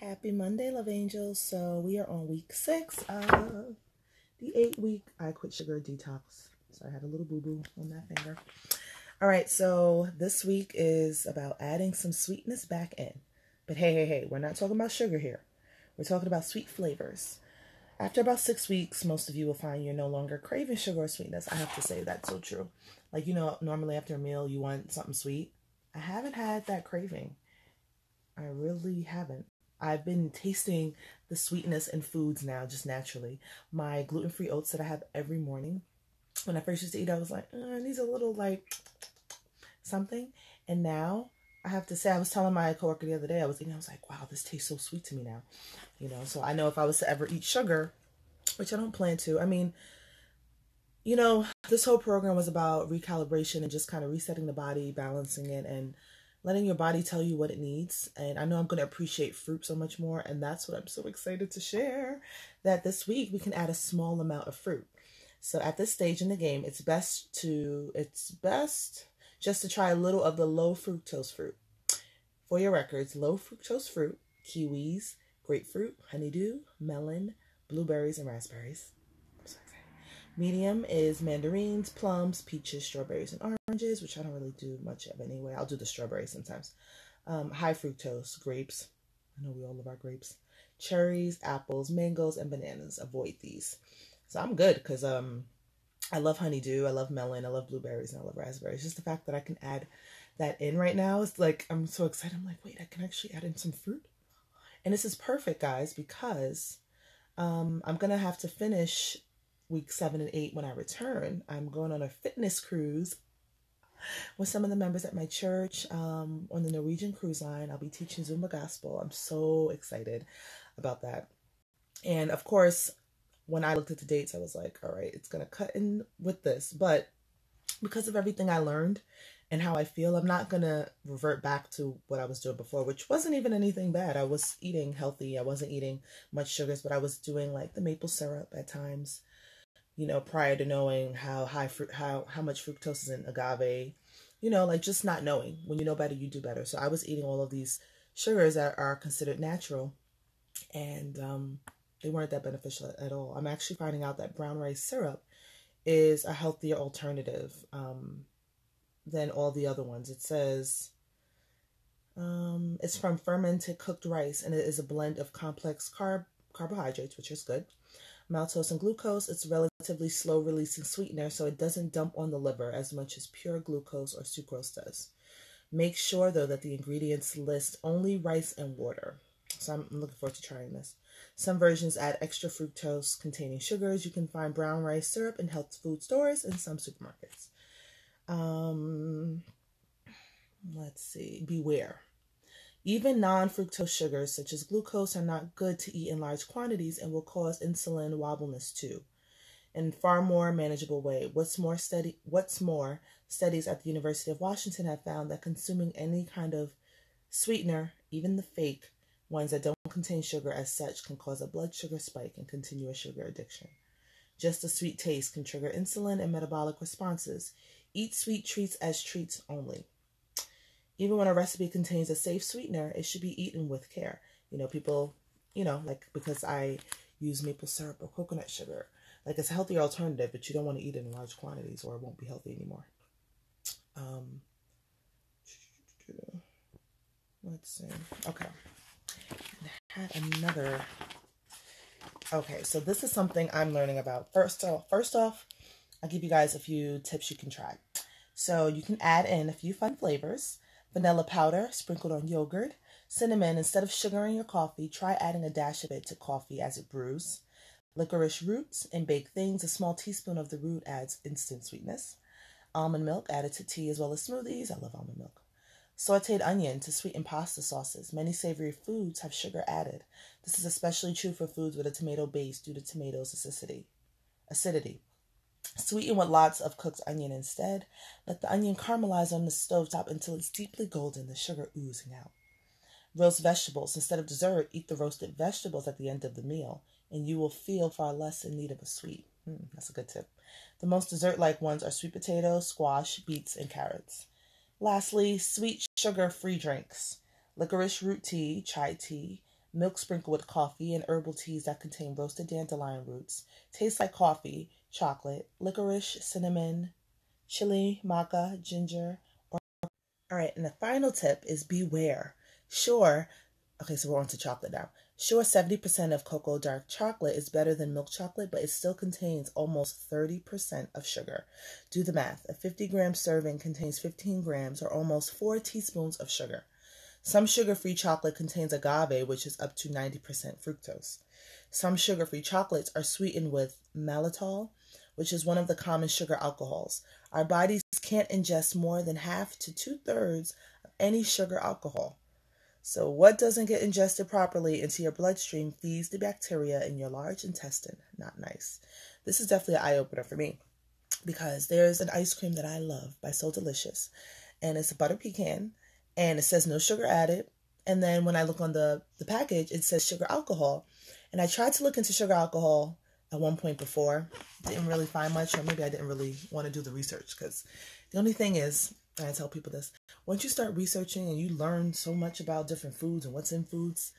Happy Monday, love angels. So we are on week 6 of the 8-week I Quit Sugar Detox. So I had a little boo-boo on that finger. All right, so this week is about adding some sweetness back in. But hey, we're not talking about sugar here. We're talking about sweet flavors. After about 6 weeks, most of you will find you're no longer craving sugar or sweetness. I have to say that's so true. Like, normally after a meal, you want something sweet. I haven't had that craving. I really haven't. I've been tasting the sweetness in foods now, just naturally. My gluten-free oats that I have every morning. When I first used to eat, I was like, it needs a little, something. And now, I have to say, I was telling my coworker the other day, I was like, wow, this tastes so sweet to me now. So I know if I was to ever eat sugar, which I don't plan to. I mean, this whole program was about recalibration and just kind of resetting the body, balancing it, and letting your body tell you what it needs. And I know I'm going to appreciate fruit so much more. And that's what I'm so excited to share, that this week we can add a small amount of fruit. So at this stage in the game, it's best just to try a little of the low fructose fruit. For your records, low fructose fruit, kiwis, grapefruit, honeydew, melon, blueberries, and raspberries. Medium is mandarins, plums, peaches, strawberries, and oranges, which I don't really do much of anyway. I'll do the strawberries sometimes. High fructose, grapes. I know we all love our grapes. Cherries, apples, mangoes, and bananas. Avoid these. So I'm good because I love honeydew, I love melon, I love blueberries, and I love raspberries. Just the fact that I can add that in right now is like, I'm so excited. I'm like, wait, I can actually add in some fruit? And this is perfect, guys, because I'm going to have to finish week 7 and 8 when I return. I'm going on a fitness cruise with some of the members at my church on the Norwegian cruise line. I'll be teaching Zumba Gospel. I'm so excited about that. And of course, when I looked at the dates, I was like, all right, it's going to cut in with this. But because of everything I learned and how I feel, I'm not going to revert back to what I was doing before, which wasn't even anything bad. I was eating healthy. I wasn't eating much sugars, but I was doing like the maple syrup at times. Prior to knowing how much fructose is in agave, just not knowing. When you know better, you do better. So I was eating all of these sugars that are considered natural, and they weren't that beneficial at all. I'm actually finding out that brown rice syrup is a healthier alternative than all the other ones. It says it's from fermented cooked rice, and it is a blend of complex carbohydrates, which is good. Maltose and glucose. It's relatively slow releasing sweetener, so it doesn't dump on the liver as much as pure glucose or sucrose does. Make sure though that the ingredients list only rice and water. So I'm looking forward to trying this. Some versions add extra fructose containing sugars. You can find brown rice syrup in health food stores and some supermarkets. Let's see. Beware. Even non-fructose sugars, such as glucose, are not good to eat in large quantities and will cause insulin wobbleness too, in far more manageable way. What's more, studies at the University of Washington have found that consuming any kind of sweetener, even the fake ones that don't contain sugar as such, can cause a blood sugar spike and continue a sugar addiction. Just a sweet taste can trigger insulin and metabolic responses. Eat sweet treats as treats only. Even when a recipe contains a safe sweetener, it should be eaten with care. People, because I use maple syrup or coconut sugar, it's a healthier alternative, but you don't want to eat it in large quantities or it won't be healthy anymore. Let's see. Okay. I had another. Okay, so this is something I'm learning about. First off, I'll give you guys a few tips you can try. So you can add in a few fun flavors. Vanilla powder sprinkled on yogurt. Cinnamon, instead of sugaring your coffee, try adding a dash of it to coffee as it brews. Licorice roots in baked things. A small teaspoon of the root adds instant sweetness. Almond milk added to tea as well as smoothies. I love almond milk. Sauteed onion to sweeten pasta sauces. Many savory foods have sugar added. This is especially true for foods with a tomato base due to tomatoes' acidity. Sweeten with lots of cooked onion instead. Let the onion caramelize on the stovetop until it's deeply golden, the sugar oozing out. Roast vegetables. Instead of dessert, eat the roasted vegetables at the end of the meal, and you will feel far less in need of a sweet. That's a good tip. The most dessert-like ones are sweet potatoes, squash, beets, and carrots. Lastly, sweet sugar-free drinks. Licorice root tea, chai tea, milk sprinkled with coffee, and herbal teas that contain roasted dandelion roots. Tastes like coffee, chocolate, licorice, cinnamon, chili, maca, ginger. All right, and the final tip is beware. Sure, okay, so we're on to chocolate now. Sure, 70% of cocoa dark chocolate is better than milk chocolate, but it still contains almost 30% of sugar. Do the math. A 50-gram serving contains 15 grams or almost 4 teaspoons of sugar. Some sugar-free chocolate contains agave, which is up to 90% fructose. Some sugar-free chocolates are sweetened with maltitol, which is one of the common sugar alcohols. Our bodies can't ingest more than half to 2/3 of any sugar alcohol. So what doesn't get ingested properly into your bloodstream feeds the bacteria in your large intestine. Not nice. This is definitely an eye-opener for me because there's an ice cream that I love by So Delicious, and it's a butter pecan, and it says no sugar added. And then when I look on the package, it says sugar alcohol. And I tried to look into sugar alcohol at one point before. Didn't really find much, or maybe I didn't really want to do the research, because the only thing is, and I tell people this, once you start researching and you learn so much about different foods and what's in foods,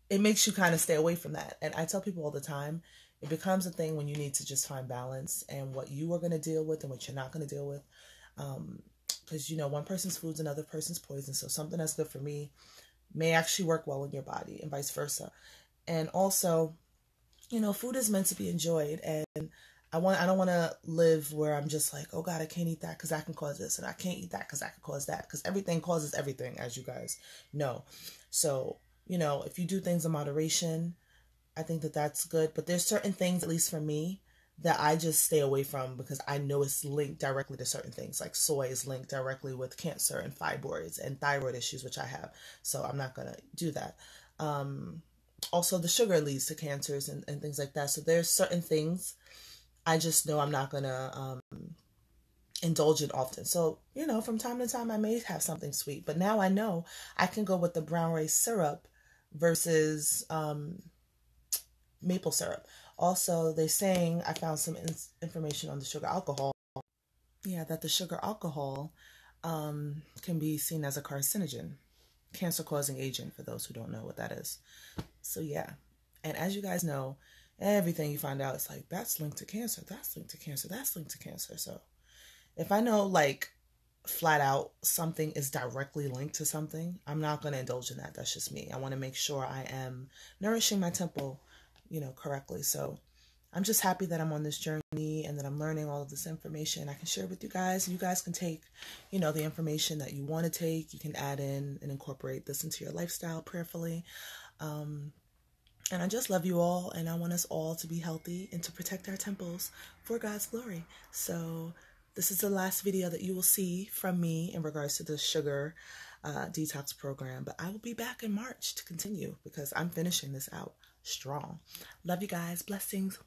it makes you kind of stay away from that. And I tell people all the time, it becomes a thing when you need to just find balance and what you are going to deal with and what you're not going to deal with. Because, you know, one person's food is another person's poison. So something that's good for me may actually work well in your body and vice versa. And also, you know, food is meant to be enjoyed, and I don't want to live where I'm just like, oh God, I can't eat that because that can cause this, and I can't eat that because that can cause that, because everything causes everything, as you guys know. So, you know, if you do things in moderation, I think that that's good. But there's certain things, at least for me, that I just stay away from because I know it's linked directly to certain things. Like soy is linked directly with cancer and fibroids and thyroid issues, which I have. So I'm not going to do that. Also, the sugar leads to cancers and things like that. So there's certain things I just know I'm not going to indulge in often. So, you know, from time to time, I may have something sweet. But now I know I can go with the brown rice syrup versus maple syrup. Also, they're saying, I found some information on the sugar alcohol. Yeah, that the sugar alcohol can be seen as a carcinogen, cancer-causing agent, for those who don't know what that is. So yeah, and as you guys know, everything you find out, it's like, that's linked to cancer, that's linked to cancer, that's linked to cancer. So if I know, like, flat out something is directly linked to something, I'm not going to indulge in that. That's just me. I want to make sure I am nourishing my temple, you know, correctly. So I'm just happy that I'm on this journey and that I'm learning all of this information. I can share with you guys. You guys can take, you know, the information that you want to take. You can add in and incorporate this into your lifestyle prayerfully. And I just love you all, and I want us all to be healthy and to protect our temples for God's glory. So this is the last video that you will see from me in regards to the sugar detox program. But I will be back in March to continue because I'm finishing this out strong. Love you guys. Blessings.